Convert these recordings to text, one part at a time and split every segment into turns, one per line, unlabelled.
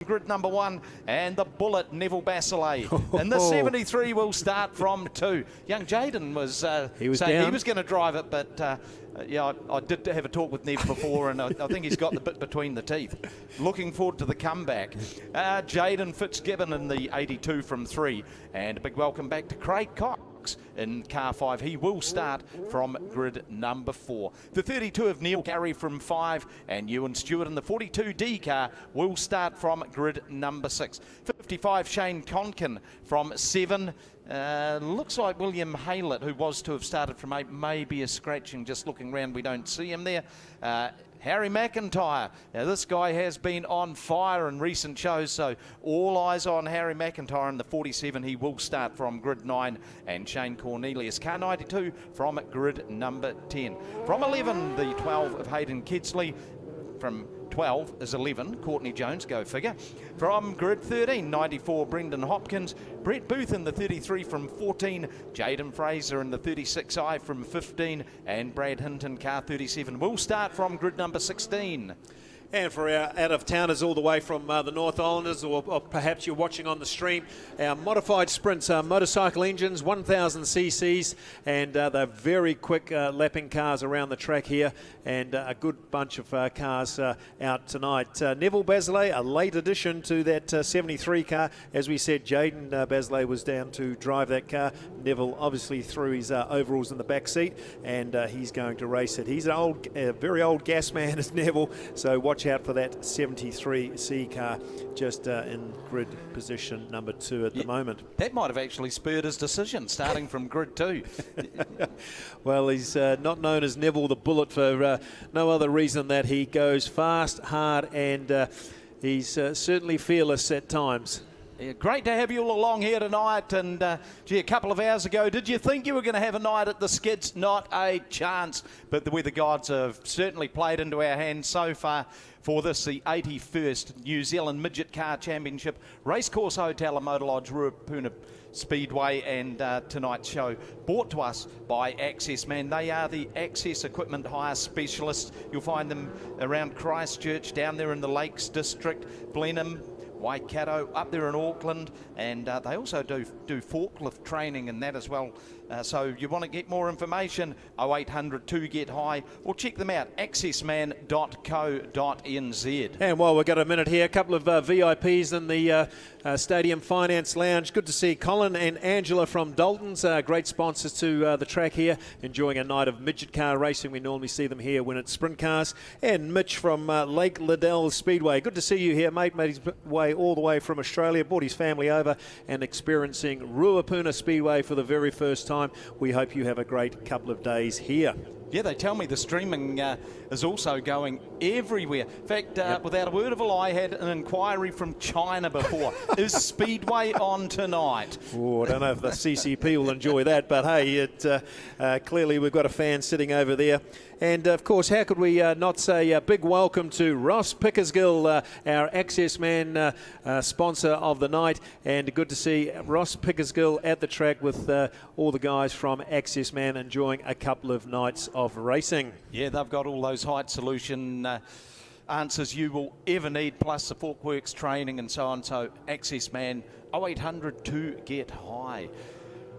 grid number 1, and the Bullet, Neville Basilet. And the 73 will start from 2. Young Jaden was saying he was going to drive it, but yeah, I did have a talk with Nev before, and I think he's got the bit between the teeth. Looking forward to the comeback. Jaden Fitzgibbon in the 82 from 3, and a big welcome back to Craig Cox in car 5. He will start from grid number 4. The 32 of Neil Carey from 5, and Ewan Stewart in the 42D car will start from grid number 6. 55 Shane Conkin from 7. Looks like William Haylett, who was to have started from 8, maybe a scratching. Just looking around, we don't see him there. Harry McIntyre. Now, this guy has been on fire in recent shows, so all eyes on Harry McIntyre in the 47. He will start from grid 9, and Shane Cornelius, car 92, from grid number 10. From 11, the 12 of Hayden Kedsley. From 12 is 11, Courtney Jones, go figure. From grid 13, 94, Brendan Hopkins. Brett Booth in the 33 from 14. Jaden Fraser in the 36i from 15. And Brad Hinton, car 37, will start from grid number 16.
And for our out-of-towners all the way from the North Islanders, or perhaps you're watching on the stream, our modified sprints are motorcycle engines, 1,000 cc's, and they're very quick lapping cars around the track here, and a good bunch of cars out tonight. Neville Basilet, a late addition to that 73 car. As we said, Jaden Basilet was down to drive that car. Neville obviously threw his overalls in the back seat, and he's going to race it. He's an old, very old gas man, is Neville, so watch out for that 73C car just in grid position number 2 at the moment.
That might have actually spurred his decision, starting from grid 2.
Well, he's not known as Neville the Bullet for no other reason that he goes fast, hard, and he's certainly fearless at times.
Yeah, great to have you all along here tonight, and gee, a couple of hours ago, did you think you were going to have a night at the skids? Not a chance, but the weather gods have certainly played into our hands so far for this, the 81st New Zealand Midget Car Championship, Racecourse Hotel and Motor Lodge, Ruapuna Speedway, and tonight's show brought to us by Access Man. They are the access equipment hire specialists. You'll find them around Christchurch, down there in the Lakes District, Blenheim, Waikato, up there in Auckland, and they also do forklift training and that as well. So you want to get more information, 0800 2GET HIGH, or check them out, accessman.co.nz.
And while we've got a minute here, a couple of VIPs in the Stadium Finance Lounge. Good to see Colin and Angela from Dalton's, great sponsors to the track here, enjoying a night of midget car racing. We normally see them here when it's sprint cars. And Mitch from Lake Liddell Speedway. Good to see you here, mate. Made his way all the way from Australia, brought his family over and experiencing Ruapuna Speedway for the very first time. We hope you have a great couple of days here.
Yeah, they tell me the streaming is also going everywhere. In fact, without a word of a lie, I had an inquiry from China before. Is Speedway on tonight?
Oh, I don't know if the CCP will enjoy that, but hey, clearly we've got a fan sitting over there. And of course, how could we not say a big welcome to Ross Pickersgill, our Access Man sponsor of the night. And good to see Ross Pickersgill at the track with all the guys from Access Man enjoying a couple of nights of racing.
Yeah, they've got all those height solution answers you will ever need, plus the Forkworks training and so on. So Access Man, 0800 2GET HIGH.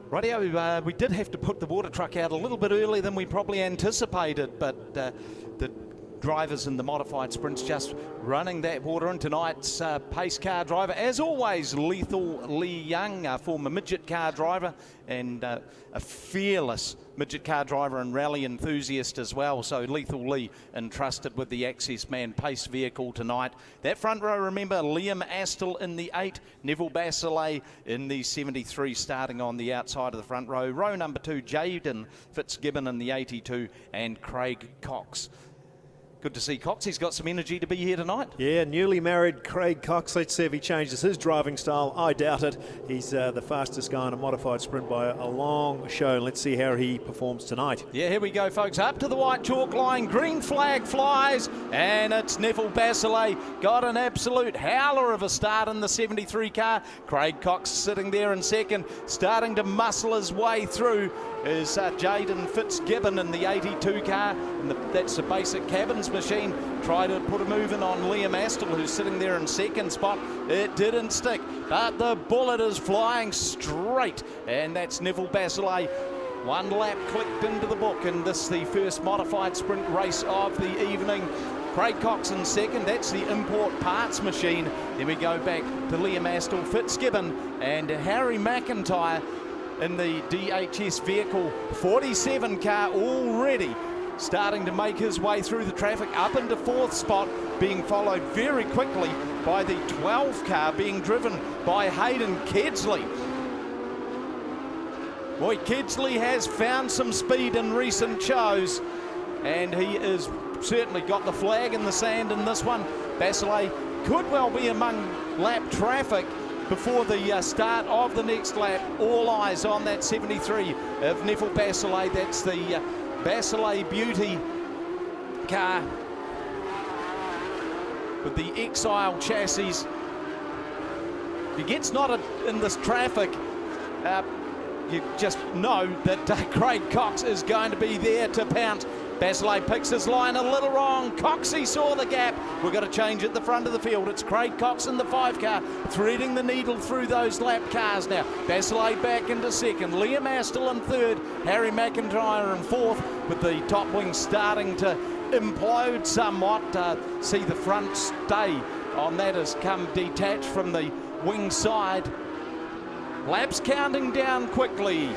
Rightio, we did have to put the water truck out a little bit earlier than we probably anticipated, but the drivers in the modified sprints just running that water. And tonight's pace car driver, as always, Lethal Lee Young, a former midget car driver and a fearless midget car driver and rally enthusiast as well. So Lethal Lee entrusted with the Access Man pace vehicle tonight. That front row, remember, Liam Astle in the 8, Neville Basilet in the 73 starting on the outside of the front row. Row number 2, Jaden Fitzgibbon in the 82 and Craig Cox. Good to see Cox. He's got some energy to be here tonight.
Yeah, newly married Craig Cox. Let's see if he changes his driving style. I doubt it. He's the fastest guy in a modified sprint by a long show. Let's see how he performs tonight.
Yeah, here we go, folks. Up to the white chalk line. Green flag flies, and it's Neville Basilet. Got an absolute howler of a start in the 73 car. Craig Cox sitting there in second, starting to muscle his way through. is Jaden Fitzgibbon in the 82 car, and that's the basic cabins machine. Try to put a move in on Liam Astle, who's sitting there in second spot. It didn't stick, but the bullet is flying straight, and that's Neville Basilet. 1 lap clicked into the book, and this is the first modified sprint race of the evening. Craig Cox in second, that's the import parts machine. Then we go back to Liam Astle, Fitzgibbon, and Harry McIntyre in the DHS vehicle 47 car, already starting to make his way through the traffic up into 4th spot, being followed very quickly by the 12 car being driven by Hayden Kedsley. Boy, Kedsley has found some speed in recent shows, and he is certainly got the flag in the sand in this one. Basilet could well be among lap traffic before the start of the next lap. All eyes on that 73 of Neville Basilet. That's the Basilet Beauty car with the Exile chassis. If he gets knotted in this traffic, you just know that Craig Cox is going to be there to pounce. Basilet picks his line a little wrong. Coxie saw the gap. We've got to change at the front of the field. It's Craig Cox in the 5 car, threading the needle through those lap cars now. Basilet back into second. Liam Astle in third. Harry McIntyre in fourth, with the top wing starting to implode somewhat. See the front stay on that has come detached from the wing side. Laps counting down quickly.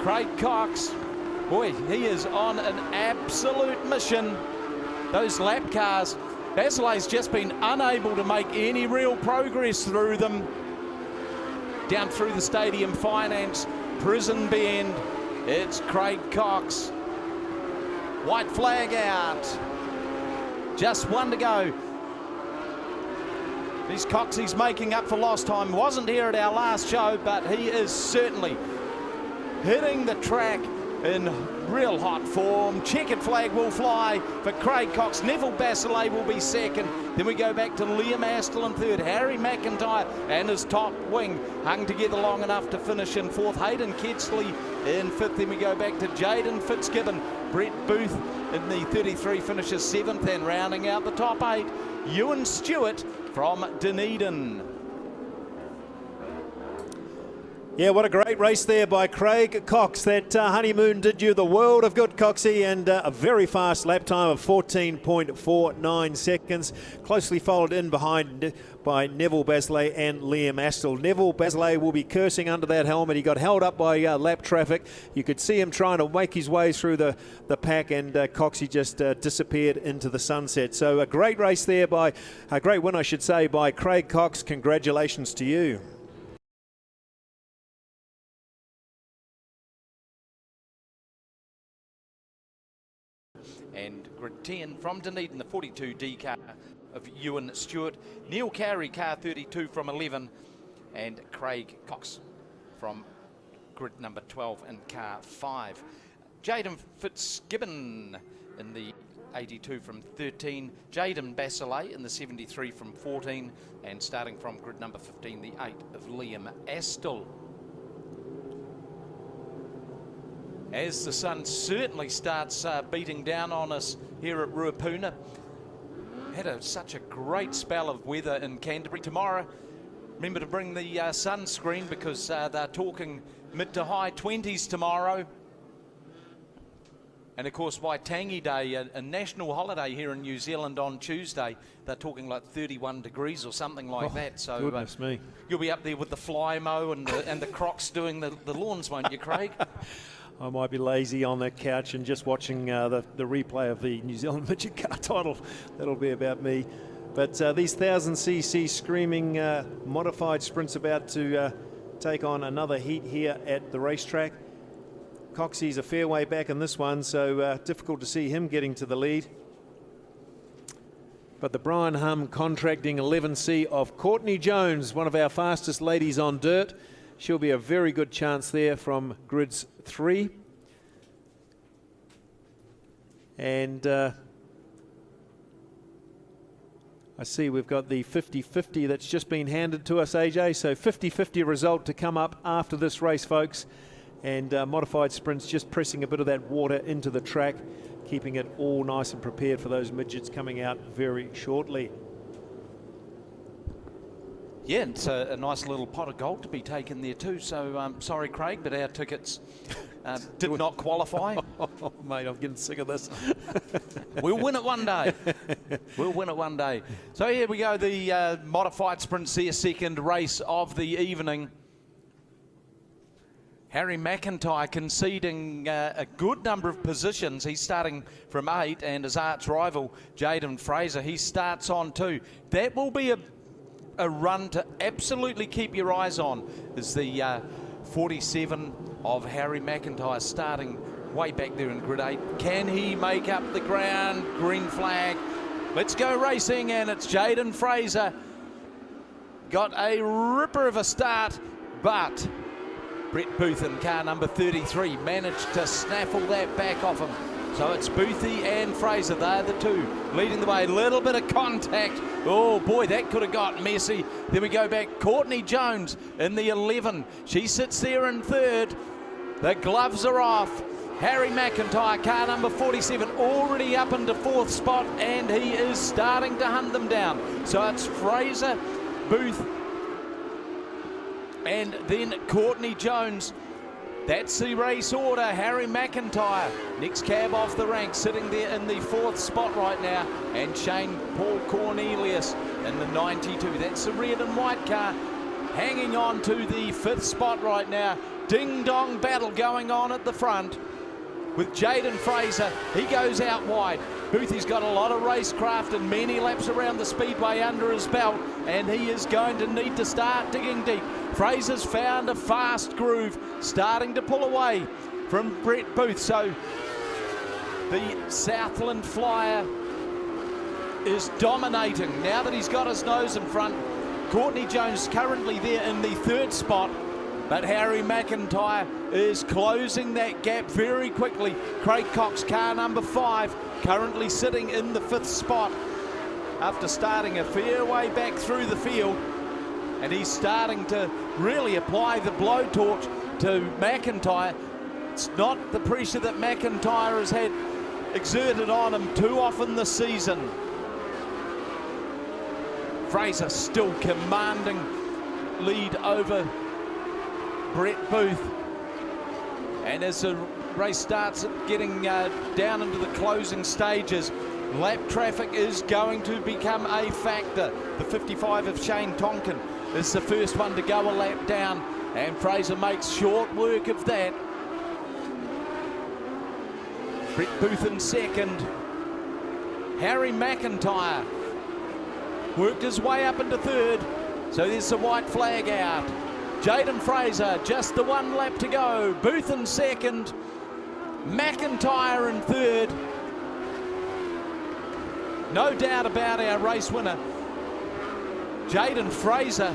Craig Cox, boy, he is on an absolute mission. Those lap cars, Basilet's just been unable to make any real progress through them. Down through the Stadium Finance, Prison Bend, it's Craig Cox. White flag out. Just 1 to go. This Coxie's making up for lost time. Wasn't here at our last show, but he is certainly hitting the track in real hot form. Checkered flag will fly for Craig Cox. Neville Basilet will be second. Then we go back to Liam Astle in third. Harry McIntyre and his top wing hung together long enough to finish in fourth. Hayden Kedsley in fifth. Then we go back to Jaden Fitzgibbon. Brett Booth in the 33 finishes seventh, and rounding out the top 8, Ewan Stewart from Dunedin.
Yeah, what a great race there by Craig Cox. That honeymoon did you the world of good, Coxie, and a very fast lap time of 14.49 seconds. Closely followed in behind by Neville Basilet and Liam Astle. Neville Basilet will be cursing under that helmet. He got held up by lap traffic. You could see him trying to make his way through the pack, and Coxie just disappeared into the sunset. So a great race there a great win, I should say, by Craig Cox. Congratulations to you.
And grid 10 from Dunedin, the 42D car of Ewan Stewart. Neil Carey, car 32 from 11. And Craig Cox from grid number 12 and car 5. Jaden Fitzgibbon in the 82 from 13. Jaden Basilet in the 73 from 14. And starting from grid number 15, the 8 of Liam Astle. As the sun certainly starts beating down on us here at Ruapuna. Had such a great spell of weather in Canterbury. Tomorrow, remember to bring the sunscreen, because they're talking mid to high 20s tomorrow. And of course, Waitangi Day, a national holiday here in New Zealand on Tuesday, they're talking like 31 degrees or something like that. So
goodness me.
You'll be up there with the fly mow and the crocs doing the lawns, won't you, Craig?
I might be lazy on the couch and just watching the replay of the New Zealand midget car title. That'll be about me. But these 1000cc screaming modified sprints about to take on another heat here at the racetrack. Coxie's a fair way back in this one, so difficult to see him getting to the lead. But the Brian Hum Contracting 11C of Courtney Jones, one of our fastest ladies on dirt. She'll be a very good chance there from grids 3. And I see we've got the 50-50 that's just been handed to us, AJ. So 50-50 result to come up after this race, folks. And Modified Sprints just pressing a bit of that water into the track, keeping it all nice and prepared for those midgets coming out very shortly.
Yeah, it's a nice little pot of gold to be taken there too. So sorry, Craig, but our tickets did not qualify.
Oh, mate, I'm getting sick of this.
We'll win it one day. We'll win it one day. So here we go, the Modified Sprints, their second race of the evening. Harry McIntyre conceding a good number of positions. He's starting from 8, and his arch rival, Jaden Fraser, he starts on 2. That will be a run to absolutely keep your eyes on, is the 47 of Harry McIntyre starting way back there in grid 8. Can he make up the ground? Green flag. Let's go racing, and it's Jaden Fraser. Got a ripper of a start, but Brett Booth in car number 33 managed to snaffle that back off him. So it's Boothie and Fraser, they're the two leading the way. A little bit of contact. Oh boy, that could have got messy. Then we go back. Courtney Jones in the 11. She sits there in 3rd. The gloves are off. Harry McIntyre, car number 47, already up into 4th spot, and he is starting to hunt them down. So it's Fraser, Booth, and then Courtney Jones. That's the race order. Harry McIntyre, next cab off the rank, sitting there in the 4th spot right now. And Shane Paul Cornelius in the 92. That's the red and white car, hanging on to the 5th spot right now. Ding-dong battle going on at the front with Jaden Fraser. He goes out wide. Boothie's got a lot of racecraft and many laps around the speedway under his belt, and he is going to need to start digging deep. Fraser's found a fast groove, starting to pull away from Brett Booth. So the Southland Flyer is dominating now that he's got his nose in front. Courtney Jones currently there in the 3rd spot, but Harry McIntyre is closing that gap very quickly. Craig Cox, car number 5, currently sitting in the 5th spot after starting a fair way back through the field. And he's starting to really apply the blowtorch to McIntyre. It's not the pressure that McIntyre has had exerted on him too often this season. Fraser still commanding lead over Brett Booth. And as the race starts getting down into the closing stages, lap traffic is going to become a factor. The 55 of Shane Tonkin is the first one to go a lap down, and Fraser makes short work of that. Brett Booth in 2nd. Harry McIntyre worked his way up into 3rd, so there's the white flag out. Jaden Fraser, just the 1 lap to go. Booth in 2nd, McIntyre in 3rd. No doubt about our race winner. Jaden Fraser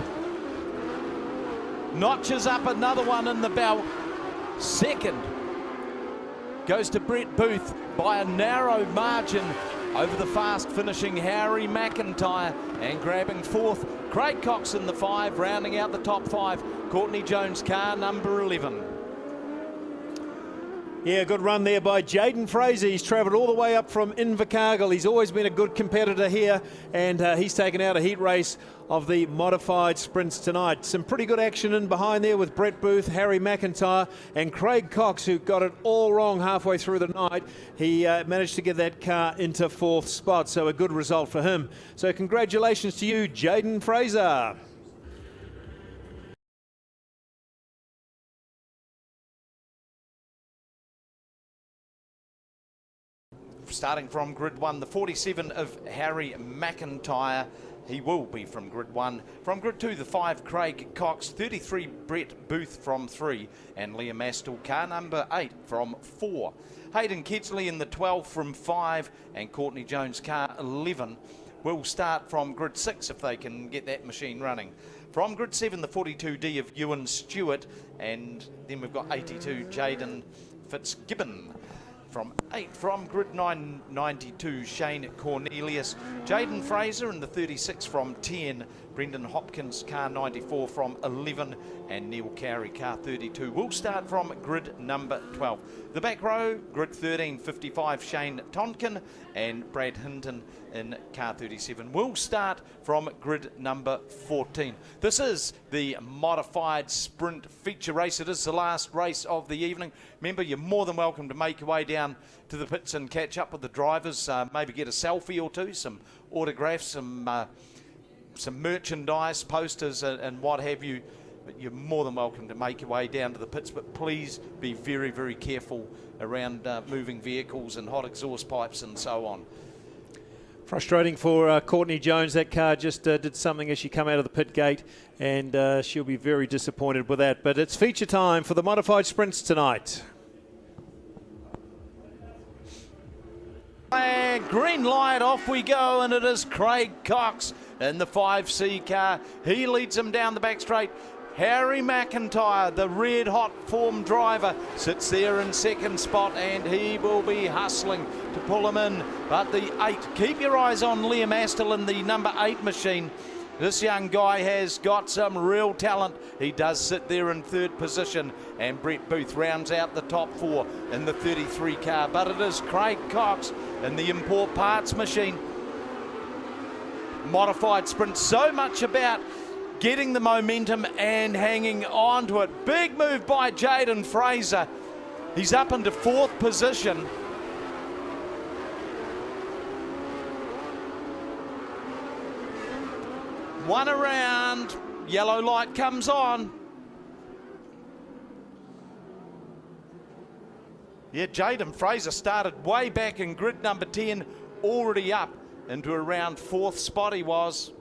notches up another one in the belt. 2nd goes to Brett Booth by a narrow margin over the fast finishing Harry McIntyre, and grabbing 4th, Craig Cox in the 5, rounding out the top 5, Courtney Jones, car number 11.
Yeah, good run there by Jaden Fraser. He's travelled all the way up from Invercargill. He's always been a good competitor here, and he's taken out a heat race of the Modified Sprints tonight. Some pretty good action in behind there with Brett Booth, Harry McIntyre, and Craig Cox, who got it all wrong halfway through the night. He managed to get that car into 4th spot, so a good result for him. So congratulations to you, Jaden Fraser.
Starting from grid 1, the 47 of Harry McIntyre. He will be from grid 1. From grid 2, the 5, Craig Cox. 33, Brett Booth from 3. And Liam Astle, car number 8 from 4. Hayden Kedsley in the 12 from 5. And Courtney Jones, car 11, will start from grid 6 if they can get that machine running. From grid 7, the 42D of Ewan Stewart. And then we've got 82, Jaden Fitzgibbon. From 8 from grid 992, Shane Cornelius. Jaden Fraser in the 36 from 10. Brendan Hopkins, car 94 from 11. And Neil Carey, car 32. We'll start from grid number 12. The back row, grid 13, 55, Shane Tonkin and Brad Hinton in car 37. We'll start from grid number 14. This is the modified sprint feature race. It is the last race of the evening. Remember, you're more than welcome to make your way down to the pits and catch up with the drivers, maybe get a selfie or two, some autographs, some merchandise, posters and what have you. But you're more than welcome to make your way down to the pits, but please be very, very careful around moving vehicles and hot exhaust pipes and so on.
Frustrating for Courtney Jones. That car just did something as she come out of the pit gate, and she'll be very disappointed with that. But it's feature time for the modified sprints tonight.
And green light, off we go, and it is Craig Cox in the 5C car. He leads him down the back straight. Harry McIntyre, the red hot form driver, sits there in second spot, and he will be hustling to pull him in. But the 8, keep your eyes on Liam Astle in the number 8 machine. This young guy has got some real talent. He does sit there in third position, and Brett Booth rounds out the top 4 in the 33 car. But it is Craig Cox in the import parts machine. Modified sprint, so much about getting the momentum and hanging on to it. Big move by Jaden Fraser. He's up into 4th position. One around, yellow light comes on. Yeah, Jaden Fraser started way back in grid number 10, already up into around 4th spot he was.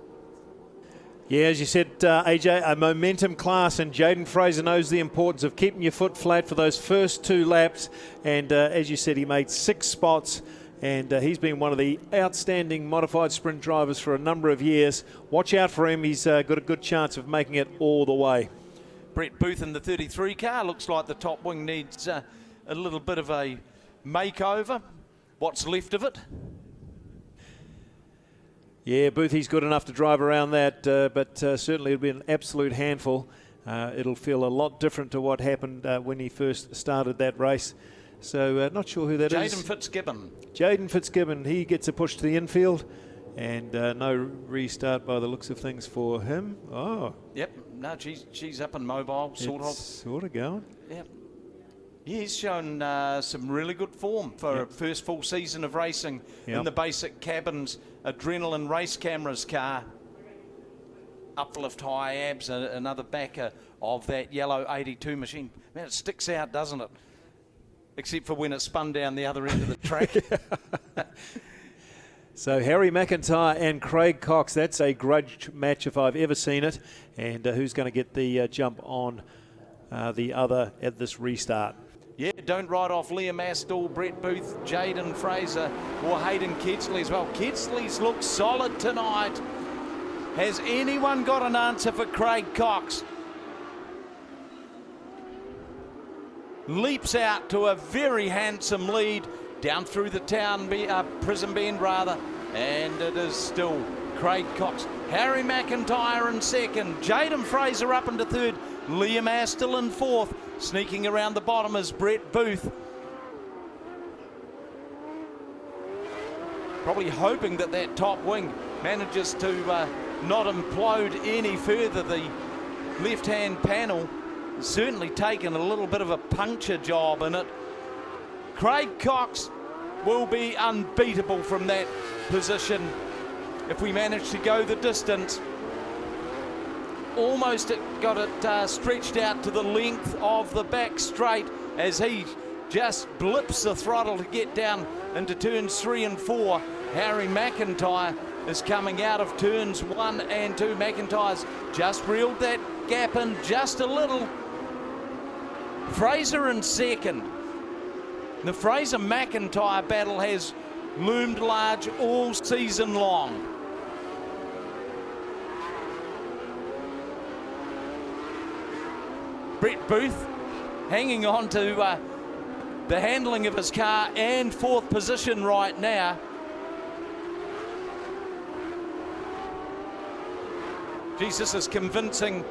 Yeah, as you said, AJ, a momentum class, and Jaden Fraser knows the importance of keeping your foot flat for those first 2 laps. And as you said, he made 6 spots, and he's been one of the outstanding modified sprint drivers for a number of years. Watch out for him. He's got a good chance of making it all the way.
Brett Booth in the 33 car. Looks like the top wing needs a little bit of a makeover. What's left of it?
Yeah, Boothie's good enough to drive around that, but certainly it'll be an absolute handful. It'll feel a lot different to what happened when he first started that race. So not sure who that is.
Jaden Fitzgibbon.
Jaden Fitzgibbon, he gets a push to the infield, and no restart by the looks of things for him. Oh.
Yep, no, she's up and mobile, sort of.
Sort of going.
Yep. Yeah, he's shown some really good form for a first full season of racing in the basic cabins, adrenaline race cameras car. Uplift high abs, another backer of that yellow 82 machine. Man, it sticks out, doesn't it? Except for when it's spun down the other end of the track.
So Harry McIntyre and Craig Cox, that's a grudge match if I've ever seen it. And who's going to get the jump on the other at this restart?
Yeah, don't write off Liam Astle, Brett Booth, Jaden Fraser, or Hayden Kedsley as well. Kedsley's looked solid tonight. Has anyone got an answer for Craig Cox? Leaps out to a very handsome lead down through the town, prison bend rather, and it is still Craig Cox. Harry McIntyre in second, Jaden Fraser up into third, Liam Astle in 4th. Sneaking around the bottom is Brett Booth. Probably hoping that that top wing manages to not implode any further. The left-hand panel has certainly taken a little bit of a puncture job in it. Craig Cox will be unbeatable from that position if we manage to go the distance. Almost got it stretched out to the length of the back straight as he just blips the throttle to get down into turns 3 and 4. Harry McIntyre is coming out of turns 1 and 2. McIntyre's just reeled that gap in just a little. Fraser in second. The Fraser-McIntyre battle has loomed large all season long. Brett Booth hanging on to the handling of his car and 4th position right now. Jesus is convincing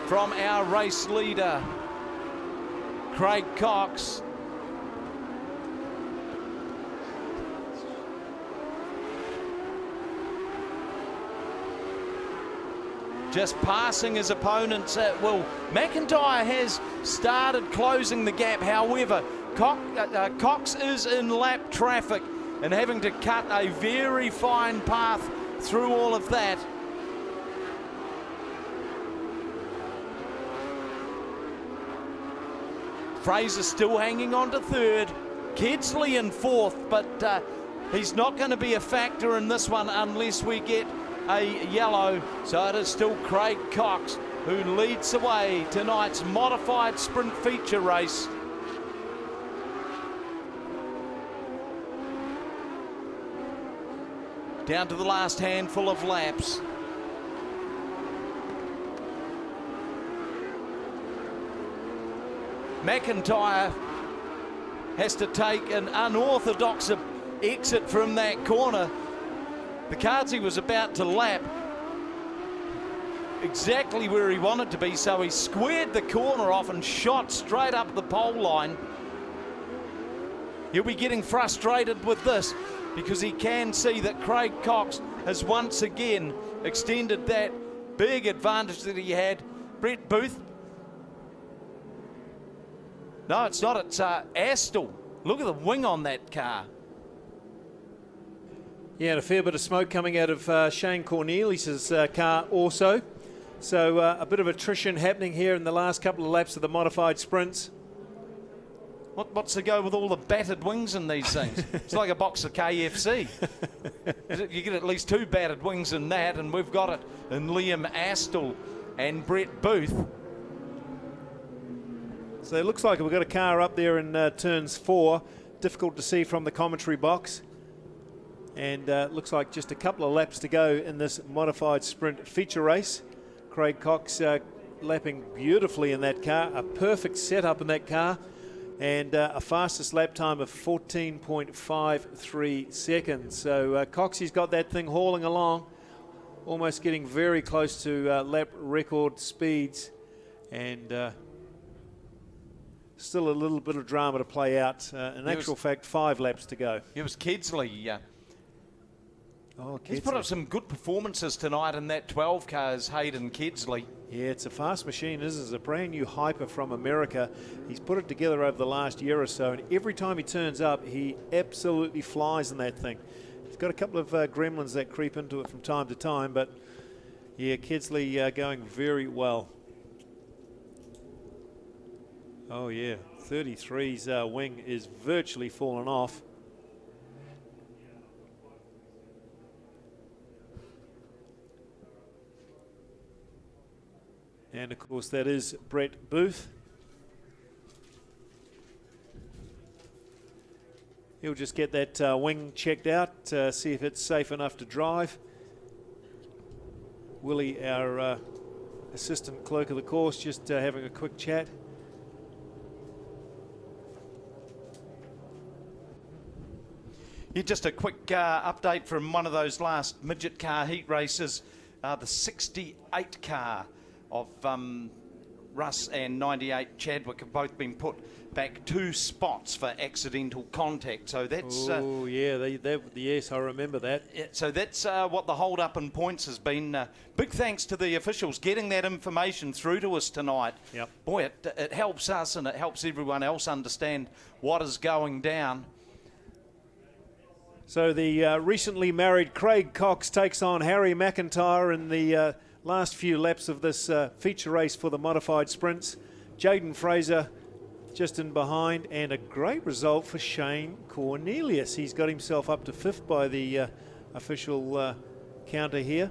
from our race leader, Craig Cox. Just passing his opponents at will. McIntyre has started closing the gap. However, Cox is in lap traffic and having to cut a very fine path through all of that. Fraser still hanging on to 3rd. Kedsley in 4th, but he's not going to be a factor in this one unless we get a yellow. So it is still Craig Cox who leads the way tonight's modified sprint feature race. Down to the last handful of laps. McIntyre has to take an unorthodox exit from that corner. The cards he was about to lap exactly where he wanted to be, so he squared the corner off and shot straight up the pole line. He'll be getting frustrated with this because he can see that Craig Cox has once again extended that big advantage that he had. Brett Booth. No, it's not. It's Astle. Look at the wing on that car.
Yeah, and a fair bit of smoke coming out of Shane Cornelius' car also. So a bit of attrition happening here in the last couple of laps of the modified sprints.
What's the go with all the battered wings in these things? It's like a box of KFC. You get at least 2 battered wings in that, and we've got it in Liam Astle and Brett Booth.
So it looks like we've got a car up there in turns 4. Difficult to see from the commentary box. And looks like just a couple of laps to go in this modified sprint feature race. Craig Cox lapping beautifully in that car. A perfect setup in that car. And a fastest lap time of 14.53 seconds. So Coxie's got that thing hauling along. Almost getting very close to lap record speeds. And still a little bit of drama to play out. In actual fact, 5 laps to go.
It was Kedsley.
Oh,
he's put up some good performances tonight in that 12 cars, Hayden Kedsley.
Yeah, it's a fast machine. This is a brand new hyper from America. He's put it together over the last year or so, and every time he turns up, he absolutely flies in that thing. He's got a couple of gremlins that creep into it from time to time, but yeah, Kedsley going very well. Oh yeah, 33's wing is virtually fallen off. And of course that is Brett Booth. He'll just get that wing checked out, see if it's safe enough to drive. Willie, our assistant clerk of the course, just having a quick chat.
Yeah, just a quick update from one of those last midget car heat races, the 68 car of Russ and 98 Chadwick have both been put back 2 spots for accidental contact. So that's...
oh, yeah, yes, I remember that.
So that's what the hold-up in points has been. Big thanks to the officials getting that information through to us tonight.
Yep.
Boy, it helps us and it helps everyone else understand what is going down.
So the recently married Craig Cox takes on Harry McIntyre in the last few laps of this feature race for the modified sprints. Jaden Fraser just in behind, and a great result for Shane Cornelius. He's got himself up to 5th by the official counter here.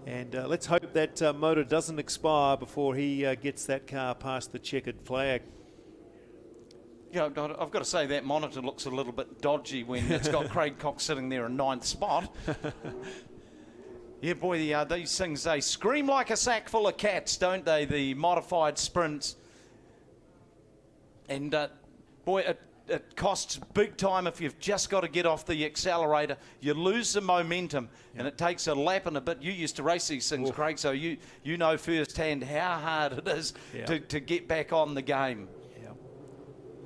And let's hope that motor doesn't expire before he gets that car past the checkered flag.
Yeah, I've got to say that monitor looks a little bit dodgy when it's got Craig Cox sitting there in 9th spot. Yeah, boy, these things, they scream like a sack full of cats, don't they, the modified sprints. And boy, it costs big time if you've just got to get off the accelerator. You lose the momentum, and it takes a lap and a bit. You used to race these things, Craig, so you know firsthand how hard it is to get back on the game.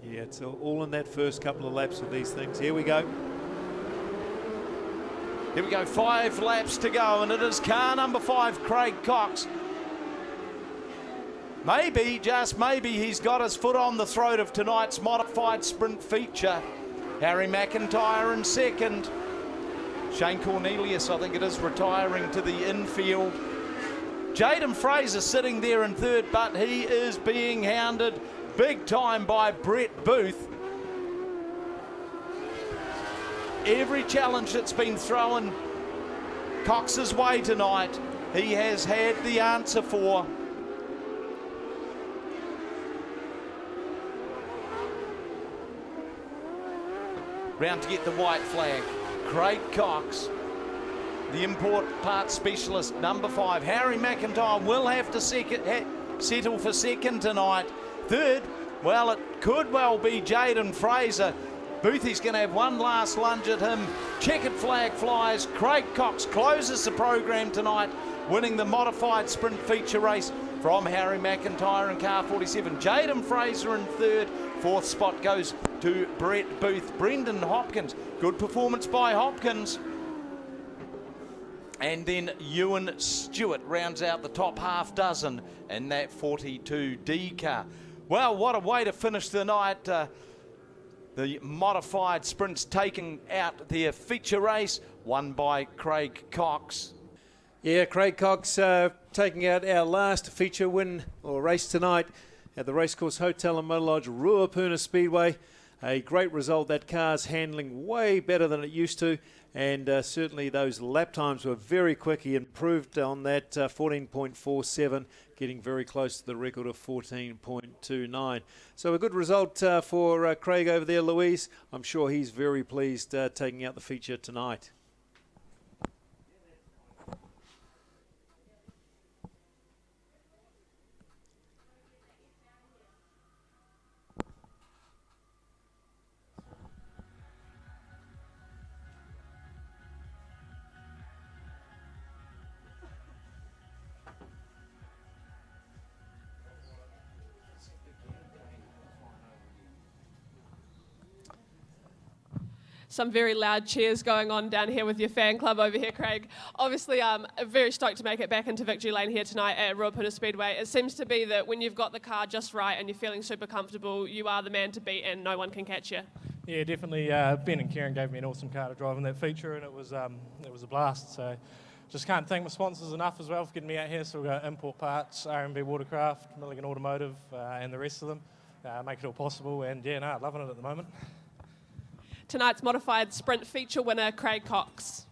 Yeah, it's all in that first couple of laps of these things. Here we go.
Here we go, 5 laps to go, and it is car number 5, Craig Cox. Maybe, just maybe, he's got his foot on the throat of tonight's modified sprint feature. Harry McIntyre in second. Shane Cornelius, I think it is, retiring to the infield. Jaden Fraser sitting there in third, but he is being hounded big time by Brett Booth. Every challenge that's been thrown Cox's way tonight, he has had the answer for. Round to get the white flag. Craig Cox, the import parts specialist, number 5. Harry McIntyre will have to settle for second tonight. Third, well, it could well be Jaden Fraser. Boothie's going to have one last lunge at him. Checkered flag flies. Craig Cox closes the program tonight, winning the modified sprint feature race from Harry McIntyre in car 47. Jaden Fraser in third. Fourth spot goes to Brett Booth. Brendan Hopkins. Good performance by Hopkins. And then Ewan Stewart rounds out the top half dozen in that 42D car. Well, what a way to finish the night. The modified sprints taking out their feature race, won by Craig Cox.
Yeah, Craig Cox taking out our last feature win or race tonight at the Racecourse Hotel and Motor Lodge, Ruapuna Speedway. A great result. That car's handling way better than it used to, and certainly those lap times were very quick. He improved on that 14.47, getting very close to the record of 14.29. So a good result for Craig over there, Louise. I'm sure he's very pleased taking out the feature tonight.
Some very loud cheers going on down here with your fan club over here, Craig. Obviously, very stoked to make it back into victory lane here tonight at Ruapuna Speedway. It seems to be that when you've got the car just right and you're feeling super comfortable, you are the man to beat and no one can catch you.
Yeah, definitely. Ben and Kieran gave me an awesome car to drive in that feature, and it was a blast. So just can't thank my sponsors enough as well for getting me out here. So we've got Import Parts, R&B Watercraft, Milligan Automotive, and the rest of them. Make it all possible, and yeah, loving it at the moment.
Tonight's modified sprint feature winner, Craig Cox.